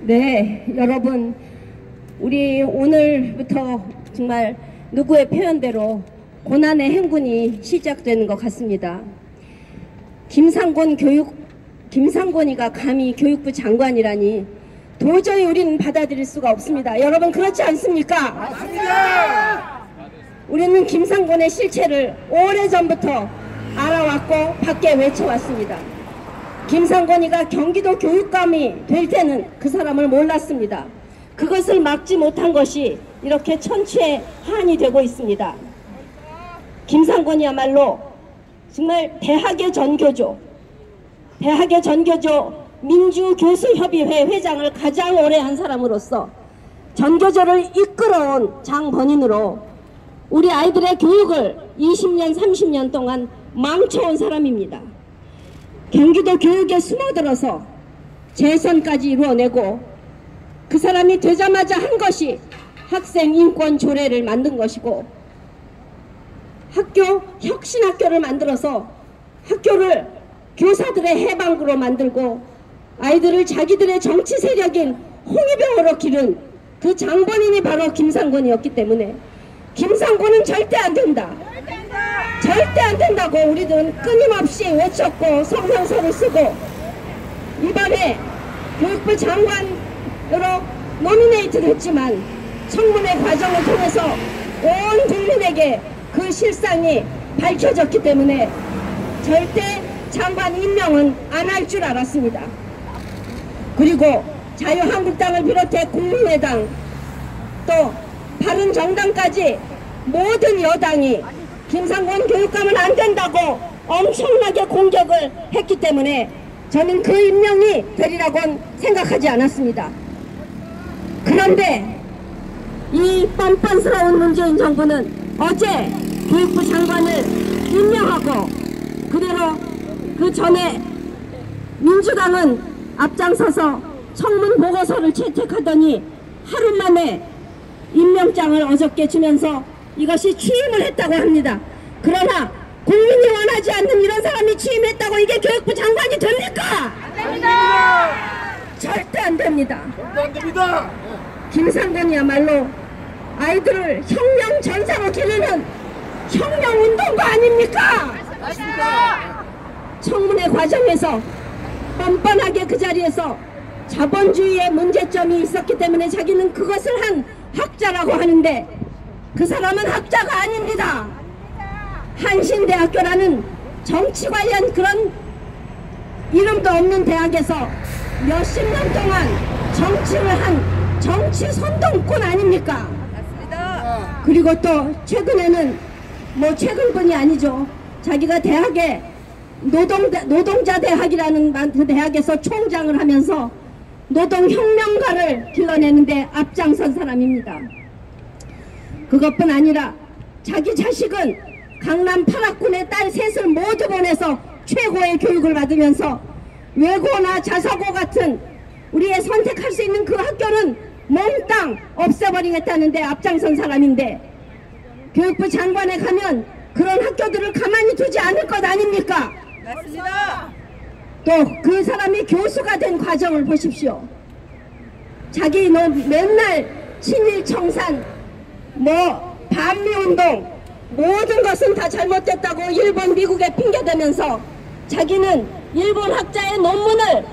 네, 여러분, 우리 오늘부터 정말 누구의 표현대로 고난의 행군이 시작되는 것 같습니다. 김상곤이가 감히 교육부 장관이라니 도저히 우리는 받아들일 수가 없습니다. 여러분, 그렇지 않습니까? 맞습니다. 우리는 김상곤의 실체를 오래전부터 알아왔고 밖에 외쳐왔습니다. 김상곤이가 경기도 교육감이 될 때는 그 사람을 몰랐습니다. 그것을 막지 못한 것이 이렇게 천추의 한이 되고 있습니다. 김상곤이야말로 정말 대학의 전교조 민주교수협의회 회장을 가장 오래 한 사람으로서 전교조를 이끌어온 장본인으로 우리 아이들의 교육을 20년 30년 동안 망쳐온 사람입니다. 경기도 교육에 숨어들어서 재선까지 이루어내고 그 사람이 되자마자 한 것이 학생 인권 조례를 만든 것이고 혁신학교를 만들어서 학교를 교사들의 해방구로 만들고 아이들을 자기들의 정치 세력인 홍위병으로 기른 그 장본인이 바로 김상곤이었기 때문에 김상곤은 절대 안 된다. 절대 안 된다고 우리들은 끊임없이 외쳤고 성명서를 쓰고 이번에 교육부 장관으로 노미네이트를 했지만 청문회 과정을 통해서 온 국민에게 그 실상이 밝혀졌기 때문에 절대 장관 임명은 안 할 줄 알았습니다. 그리고 자유한국당을 비롯해 국민의당 또 바른정당까지 모든 여당이 김상곤 교육감은 안 된다고 엄청나게 공격을 했기 때문에 저는 그 임명이 되리라고는 생각하지 않았습니다. 그런데 이 뻔뻔스러운 문재인 정부는 어제 교육부 장관을 임명하고 그대로 그 전에 민주당은 앞장서서 청문 보고서를 채택하더니 하루 만에 임명장을 어저께 주면서 이것이 취임을 했다고 합니다. 그러나 국민이 원하지 않는 이런 사람이 취임했다고 이게 교육부 장관이 됩니까? 안 됩니다. 절대 안 됩니다. 절대 안 됩니다. 김상곤이야말로 아이들을 혁명 전사로 기르는 혁명 운동가 아닙니까? 맞습니다. 청문회 과정에서 뻔뻔하게 그 자리에서 자본주의의 문제점이 있었기 때문에 자기는 그것을 한 학자라고 하는데 그 사람은 학자가 아닙니다. 한신대학교라는 정치 관련 그런 이름도 없는 대학에서 몇십 년 동안 정치를 한 정치 선동꾼 아닙니까? 맞습니다. 그리고 또 최근에는 뭐 최근뿐이 아니죠. 자기가 대학에 노동자 대학이라는 그 대학에서 총장을 하면서 노동혁명가를 길러내는데 앞장선 사람입니다. 그것뿐 아니라 자기 자식은 강남 8학군의 딸 셋을 모두 보내서 최고의 교육을 받으면서 외고나 자사고 같은 우리의 선택할 수 있는 그 학교는 몽땅 없애버리겠다는데 앞장선 사람인데 교육부 장관에 가면 그런 학교들을 가만히 두지 않을 것 아닙니까? 맞습니다. 또 그 사람이 교수가 된 과정을 보십시오. 자기 맨날 친일 청산 반미운동 모든 것은 다 잘못됐다고 일본 미국에 핑계대면서 자기는 일본 학자의 논문을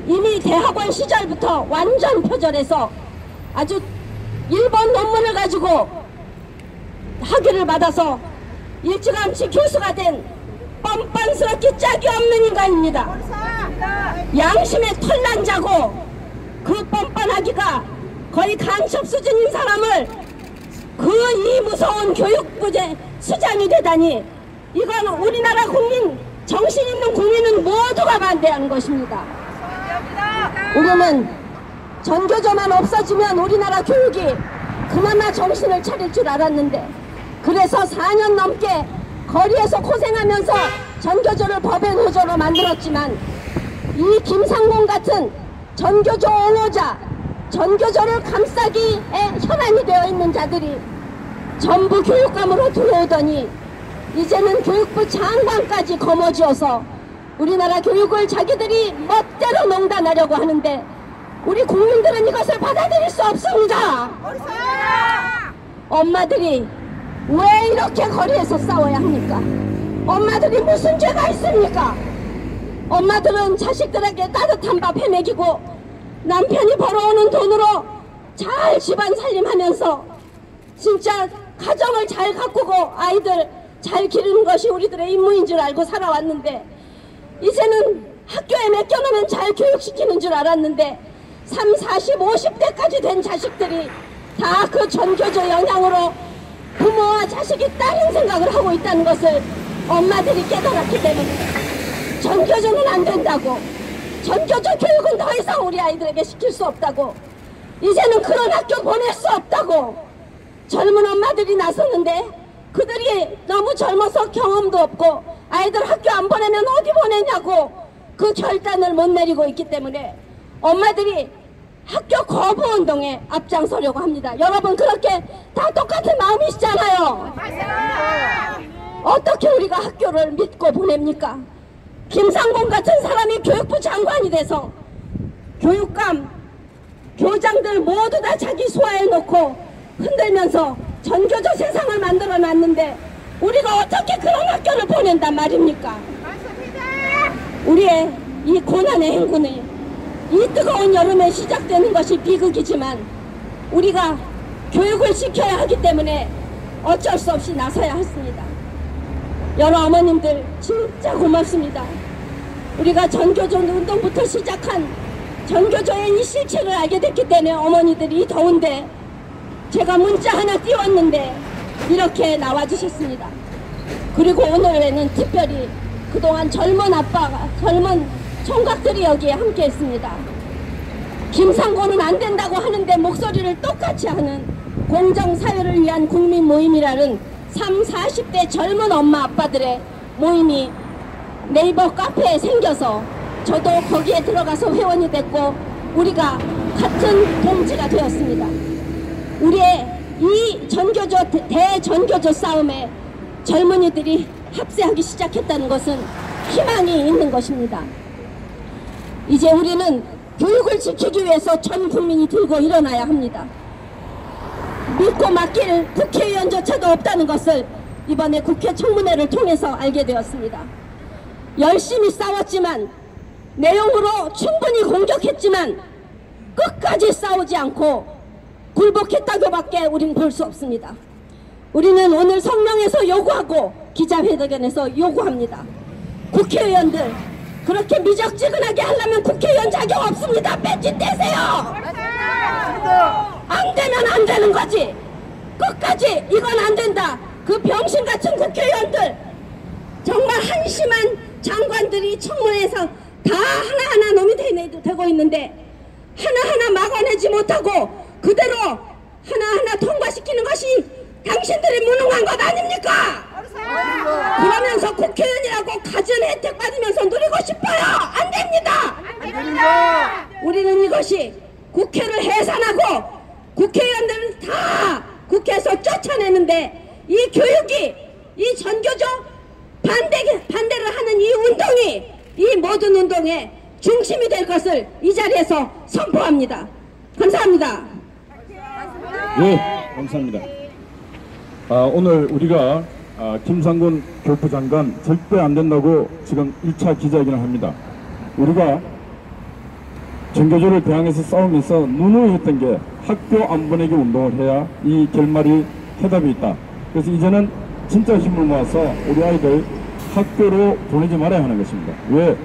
이미 대학원 시절부터 완전 표절해서 아주 일본 논문을 가지고 학위를 받아서 일찌감치 교수가 된 뻔뻔스럽게 짝이 없는 인간입니다. 양심의 털난 자고 그 뻔뻔하기가 거의 간첩 수준인 사람을 그 이 무서운 교육부제 수장이 되다니 이건 우리나라 국민 정신 있는 국민은 모두가 반대하는 것입니다. 우리는 전교조만 없어지면 우리나라 교육이 그나마 정신을 차릴 줄 알았는데 그래서 4년 넘게 거리에서 고생하면서 전교조를 법의 노조로 만들었지만 이 김상곤 같은 전교조 옹호자, 전교조를 감싸기에 혈안이 되어 있는 자들이 전부 교육감으로 들어오더니 이제는 교육부 장관까지 거머쥐어서 우리나라 교육을 자기들이 멋대로 농단하려고 하는데 우리 국민들은 이것을 받아들일 수 없습니다. 엄마들이 왜 이렇게 거리에서 싸워야 합니까? 엄마들이 무슨 죄가 있습니까? 엄마들은 자식들에게 따뜻한 밥 해먹이고 남편이 벌어오는 돈으로 잘 집안 살림하면서 진짜 가정을 잘 가꾸고 아이들 잘 기르는 것이 우리들의 임무인 줄 알고 살아왔는데, 이제는 학교에 맡겨놓으면 잘 교육시키는 줄 알았는데 3, 40, 50대까지 된 자식들이 다 그 전교조 영향으로 부모와 자식이 다른 생각을 하고 있다는 것을 엄마들이 깨달았기 때문에 전교조는 안 된다고, 전교조 교육은 더 이상 우리 아이들에게 시킬 수 없다고, 이제는 그런 학교 보낼 수 없다고 젊은 엄마들이 나섰는데, 그들이 너무 젊어서 경험도 없고 아이들 학교 안 보내면 어디 보내냐고 그 결단을 못 내리고 있기 때문에 엄마들이 학교 거부 운동에 앞장서려고 합니다. 여러분, 그렇게 다 똑같은 마음이시잖아요. 어떻게 우리가 학교를 믿고 보냅니까? 김상곤 같은 사람이 교육부 장관이 돼서 교육감, 교장들 모두 다 자기 소화에 놓고 흔들면서 전교조 세상을 만들어 놨는데 우리가 어떻게 그런 학교를 보낸단 말입니까? 우리의 이 고난의 행군이 이 뜨거운 여름에 시작되는 것이 비극이지만 우리가 교육을 시켜야 하기 때문에 어쩔 수 없이 나서야 했습니다. 여러 어머님들 진짜 고맙습니다. 우리가 전교조 운동부터 시작한 전교조의 이 실체를 알게 됐기 때문에 어머니들이 이 더운데 제가 문자 하나 띄웠는데 이렇게 나와주셨습니다. 그리고 오늘에는 특별히 그동안 젊은 아빠가, 젊은 총각들이 여기에 함께 했습니다. 김상곤은 안 된다고 하는데 목소리를 똑같이 하는 공정사회를 위한 국민 모임이라는 3, 40대 젊은 엄마 아빠들의 모임이 네이버 카페에 생겨서 저도 거기에 들어가서 회원이 됐고 우리가 같은 동지가 되었습니다. 우리의 이 전교조, 대전교조 싸움에 젊은이들이 합세하기 시작했다는 것은 희망이 있는 것입니다. 이제 우리는 교육을 지키기 위해서 전 국민이 들고 일어나야 합니다. 믿고 맡길 국회의원조차도 없다는 것을 이번에 국회 청문회를 통해서 알게 되었습니다. 열심히 싸웠지만, 내용으로 충분히 공격했지만 끝까지 싸우지 않고 굴복했다고밖에 우린 볼 수 없습니다. 우리는 오늘 성명에서 요구하고 기자회견에서 요구합니다. 국회의원들, 그렇게 미적지근하게 하려면 국회의원 자격 없습니다. 배지 떼세요. 안 되면 안 되는 거지. 끝까지 이건 안 된다. 그 병신같은 국회의원들, 정말 한심한 장관들이 청문회에서 다 하나하나 놈이 되고 있는데 하나하나 막아내지 못하고 그대로 하나하나 통과시키는 것이 당신들이 무능한 것 아닙니까? 그러면서 국회의원이라고 가진 혜택 받으면서 누리고 싶어요. 안 됩니다. 안 됩니다. 우리는 이것이 국회를 해산하고 국회의원들은 다 국회에서 쫓아내는데 이 교육이, 이 전교조 반대를 하는 이 운동이 이 모든 운동의 중심이 될 것을 이 자리에서 선포합니다. 감사합니다. 예, 감사합니다. 오늘 우리가 김상곤 교육부 장관 절대 안 된다고 지금 1차 기자회견을 합니다. 우리가 전교조를 대항해서 싸우면서 누누이 했던 게 학교 안 보내기 운동을 해야 이 결말이 해답이 있다. 그래서 이제는 진짜 힘을 모아서 우리 아이들 학교로 보내지 말아야 하는 것입니다. 왜?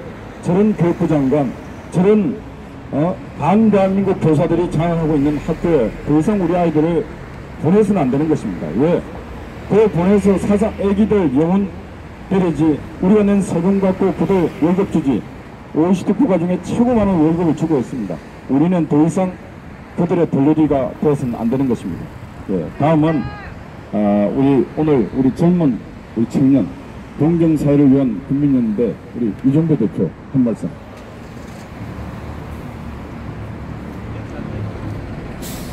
저런 교육부 장관, 저런 반대한민국 교사들이 장악하고 있는 학교에 더 이상 우리 아이들을 보내서는 안 되는 것입니다. 왜? 그 보내서 사상 애기들 영혼 때리지, 우리가 낸 세금 갖고 그들 월급 주지, OECD 국가 중에 최고 많은 월급을 주고 있습니다. 우리는 더 이상 그들의 덜러리가 되어서는 안 되는 것입니다. 예, 다음은 오늘 우리 젊은 우리 청년 동경사회를 위한 국민연대 우리 이종배 대표 한 말씀.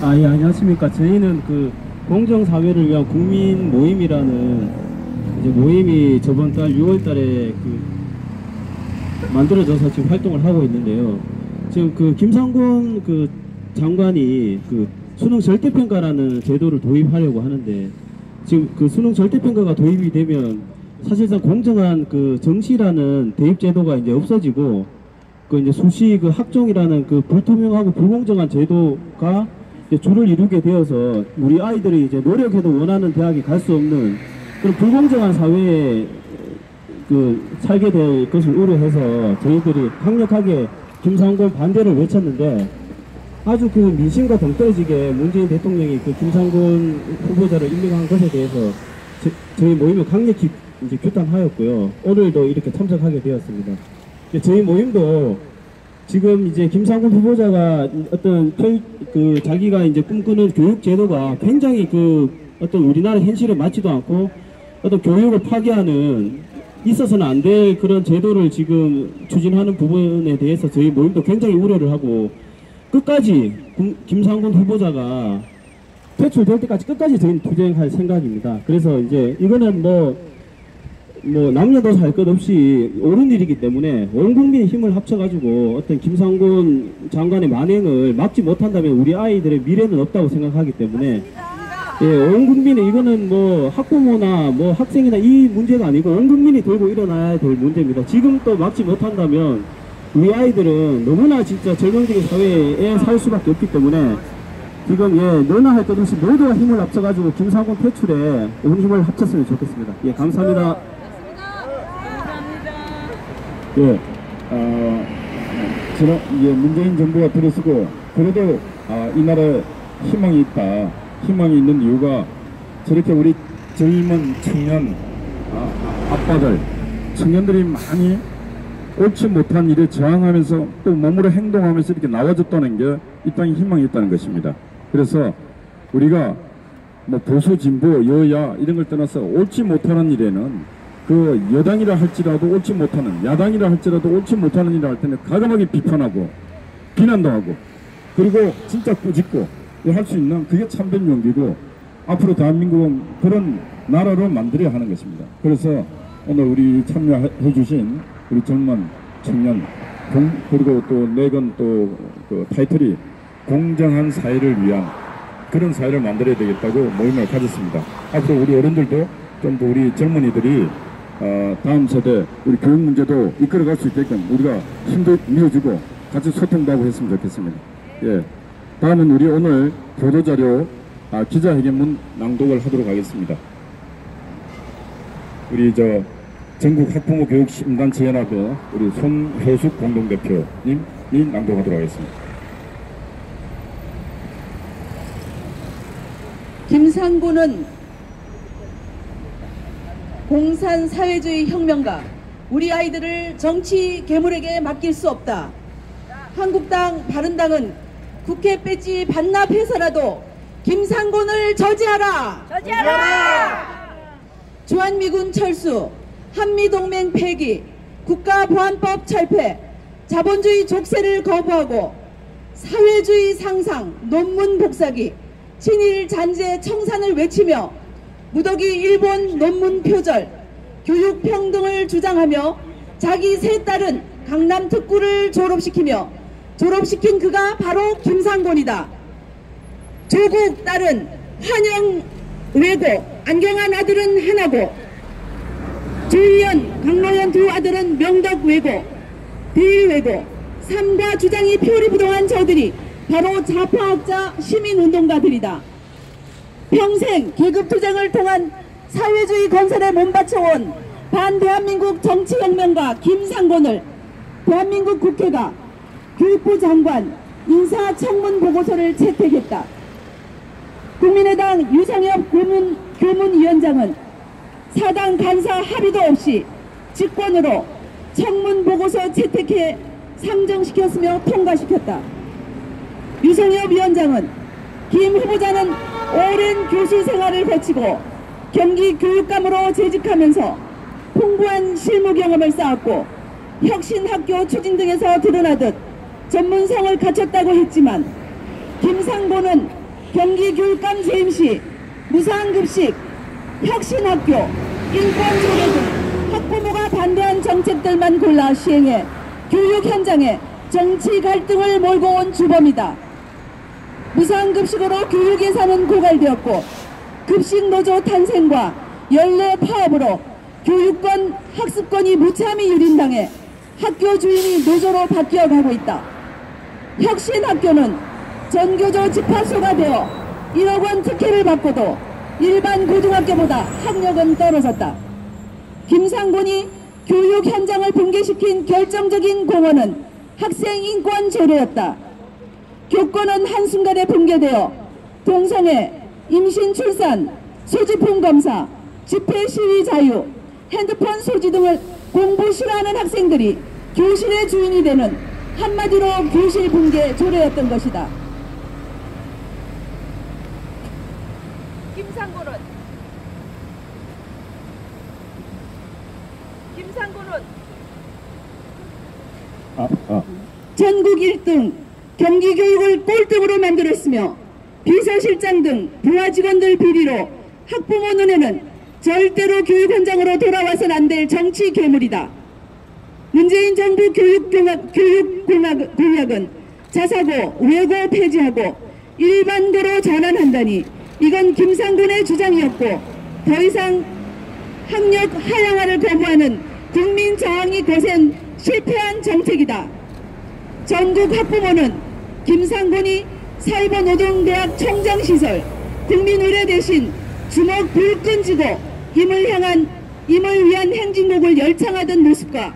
예, 안녕하십니까. 저희는 그 공정사회를 위한 국민 모임이라는 이제 모임이 저번 달 6월 달에 만들어져서 지금 활동을 하고 있는데요. 지금 그 김상곤 그 장관이 그 수능 절대평가라는 제도를 도입하려고 하는데, 지금 그 수능 절대평가가 도입이 되면 사실상 공정한 그 정시라는 대입 제도가 이제 없어지고, 그 이제 수시 그 학종이라는 그 불투명하고 불공정한 제도가 이제 주를 이루게 되어서 우리 아이들이 이제 노력해도 원하는 대학에 갈 수 없는 그런 불공정한 사회에 그 살게 될 것을 우려해서 저희들이 강력하게 김상곤 반대를 외쳤는데, 아주 그 민심과 동떨어지게 문재인 대통령이 그 김상곤 후보자를 임명한 것에 대해서 저희 모임을 강력히 이제 규탄하였고요. 오늘도 이렇게 참석하게 되었습니다. 저희 모임도 지금 이제 김상곤 후보자가 어떤 그 자기가 이제 꿈꾸는 교육 제도가 굉장히 그 어떤 우리나라 현실에 맞지도 않고 어떤 교육을 파괴하는 있어서는 안 될 그런 제도를 지금 추진하는 부분에 대해서 저희 모임도 굉장히 우려를 하고, 끝까지 김상곤 후보자가 퇴출될 때까지 끝까지 저희는 투쟁할 생각입니다. 그래서 이제 이거는 뭐 남녀노소 할 것 없이 옳은 일이기 때문에 온 국민의 힘을 합쳐가지고 어떤 김상곤 장관의 만행을 막지 못한다면 우리 아이들의 미래는 없다고 생각하기 때문에, 예, 온 국민이 이거는 뭐 학부모나 뭐 학생이나 이 문제가 아니고 온 국민이 들고 일어나야 될 문제입니다. 지금 또 막지 못한다면 우리 아이들은 너무나 진짜 절망적인 사회에 살 수밖에 없기 때문에 지금 너나 할 것 없이 모두가 힘을 합쳐가지고 김상곤 퇴출에 온 힘을 합쳤으면 좋겠습니다. 예, 감사합니다. 예, 문재인 정부가 들어서고 그래도 이 나라에 희망이 있다. 희망이 있는 이유가 저렇게 우리 젊은 청년 아빠들 청년들이 많이 옳지 못한 일에 저항하면서 또 몸으로 행동하면서 이렇게 나와줬다는 게 이 땅에 희망이 있다는 것입니다. 그래서 우리가 뭐 보수 진보 여야 이런 걸 떠나서 옳지 못하는 일에는 그 여당이라 할지라도 옳지 못하는, 야당이라 할지라도 옳지 못하는 일을 할 때는 과감하게 비판하고 비난도 하고 그리고 진짜 꾸짖고 할 수 있는 그게 참된 용기고 앞으로 대한민국은 그런 나라로 만들어야 하는 것입니다. 그래서 오늘 우리 참여해 주신 우리 젊은 청년 그리고 또 내건 또 그 타이틀이 공정한 사회를 위한 그런 사회를 만들어야 되겠다고 모임을 가졌습니다. 앞으로 우리 어른들도 좀 더 우리 젊은이들이 다음 세대 우리 교육 문제도 이끌어갈 수 있게끔 우리가 힘도 밀어주고 같이 소통도 하고 했으면 좋겠습니다. 예, 다음은 우리 오늘 보도자료 기자회견문 낭독을 하도록 하겠습니다. 우리 전국 학부모 교육심단체 연합회 우리 손효숙 공동대표님이 낭독하도록 하겠습니다. 김상곤은 공산 사회주의 혁명가, 우리 아이들을 정치 괴물에게 맡길 수 없다. 한국당, 바른당은 국회 배지 반납해서라도 김상곤을 저지하라! 저지하라! 주한미군 철수, 한미동맹 폐기, 국가보안법 철폐, 자본주의 족쇄를 거부하고 사회주의 상상, 논문 복사기, 친일 잔재 청산을 외치며 무더기 일본 논문 표절, 교육 평등을 주장하며 자기 세 딸은 강남 특구를 졸업시키며 졸업시킨 그가 바로 김상곤이다. 조국 딸은 환영 외고, 안경환 아들은 하나고, 조희연, 강노현 두 아들은 명덕 외고, 대일 외고, 삼가 주장이 표리부동한 저들이 바로 좌파학자 시민운동가들이다. 평생 계급투쟁을 통한 사회주의 건설에 몸바쳐온 반대한민국 정치혁명가 김상곤을 대한민국 국회가 교육부 장관 인사청문 보고서를 채택했다. 국민의당 유성엽 교문위원장은 사당 간사 합의도 없이 직권으로 청문 보고서 채택해 상정시켰으며 통과시켰다. 유성엽 위원장은 김 후보자는 오랜 교수 생활을 거치고 경기 교육감으로 재직하면서 풍부한 실무 경험을 쌓았고 혁신학교 추진 등에서 드러나듯 전문성을 갖췄다고 했지만, 김상곤은 경기교육감 재임 시 무상급식, 혁신학교, 인권조례 등 학부모가 반대한 정책들만 골라 시행해 교육 현장에 정치 갈등을 몰고 온 주범이다. 무상급식으로 교육 예산은 고갈되었고 급식 노조 탄생과 연례 파업으로 교육권, 학습권이 무참히 유린당해 학교 주인이 노조로 바뀌어가고 있다. 혁신학교는 전교조 집합소가 되어 1억 원 특혜를 받고도 일반 고등학교보다 학력은 떨어졌다. 김상곤이 교육 현장을 붕괴시킨 결정적인 공헌은 학생 인권 조례였다. 교권은 한순간에 붕괴되어 동성애, 임신 출산, 소지품 검사, 집회 시위 자유, 핸드폰 소지 등을 공부 싫어하는 학생들이 교실의 주인이 되는 한마디로 교실 붕괴 조례였던 것이다. 전국 1등 경기교육을 꼴등으로 만들었으며 비서실장 등 부하 직원들 비리로 학부모 눈에는 절대로 교육 현장으로 돌아와선 안 될 정치 괴물이다. 문재인 정부 교육공약은 자사고, 외고 폐지하고 일반고로 전환한다니 이건 김상곤의 주장이었고 더 이상 학력 하향화를 거부하는 국민 저항이 거센 실패한 정책이다. 전국 학부모는 김상곤이 사이버노동대학 청장시설, 국민의례 대신 주먹 불 끈지고 임을 위한 행진곡을 열창하던 모습과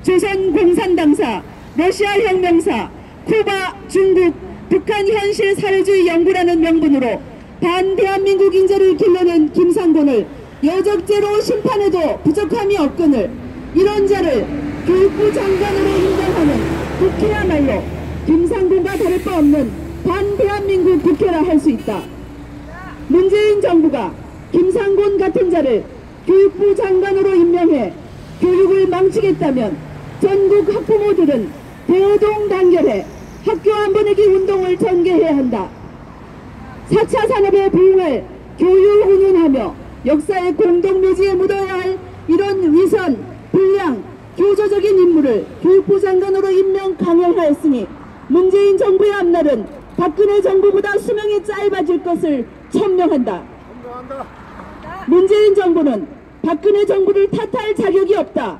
조선 공산당사, 러시아 혁명사, 쿠바, 중국, 북한 현실 사회주의 연구라는 명분으로 반대한민국 인재를 길러낸 김상곤을 여적죄로 심판해도 부족함이 없거늘 이런 자를 교육부 장관으로 인정하는 국회야말로 김상곤과 다를 바 없는 반대한민국 국회라 할 수 있다. 문재인 정부가 김상곤 같은 자를 교육부 장관으로 임명해 교육을 망치겠다면 전국 학부모들은 대동단결해 학교 안 보내기 운동을 전개해야 한다. 4차 산업에 부응할 교육 운운하며 역사의 공동묘지에 묻어야 할 이런 위선, 불량, 교조적인 인물을 교육부 장관으로 임명 강행하였으니 문재인 정부의 앞날은 박근혜 정부보다 수명이 짧아질 것을 천명한다. 문재인 정부는 박근혜 정부를 탓할 자격이 없다.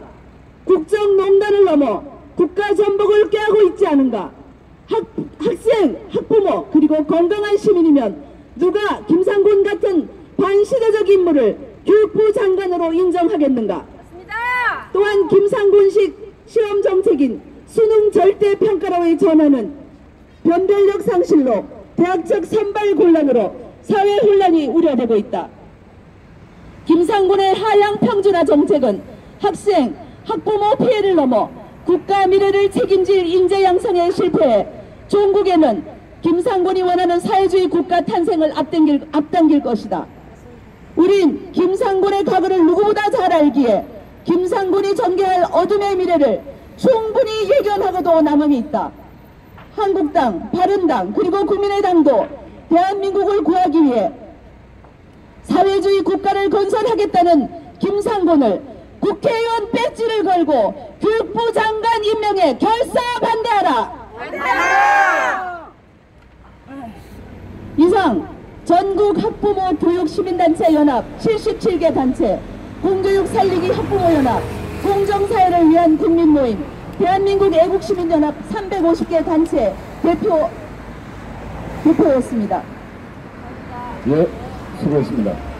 국정농단을 넘어 국가 전복을 꾀하고 있지 않은가. 학생, 학부모 그리고 건강한 시민이면 누가 김상곤 같은 반시대적 인물을 교육부 장관으로 인정하겠는가. 또한 김상곤식 실험정책인 수능 절대평가로의 전환은 변별력 상실로 대학적 선발 곤란으로 사회 혼란이 우려되고 있다. 김상곤의 하향 평준화 정책은 학생, 학부모 피해를 넘어 국가 미래를 책임질 인재 양성에 실패해 종국에는 김상곤이 원하는 사회주의 국가 탄생을 앞당길 것이다. 우린 김상곤의 과거를 누구보다 잘 알기에 김상곤이 전개할 어둠의 미래를 충분히 예견하고도 남음이 있다. 한국당, 바른당 그리고 국민의당도 대한민국을 구하기 위해 사회주의 국가를 건설하겠다는 김상곤을 국회의원 배지를 걸고 교육부 장관 임명에 결사 반대하라. 이상 전국 학부모 교육시민단체 연합 77개 단체, 공교육 살리기 학부모연합, 공정사회를 위한 국민모임, 대한민국 애국시민연합 350개 단체 대표였습니다. 예, 수고했습니다.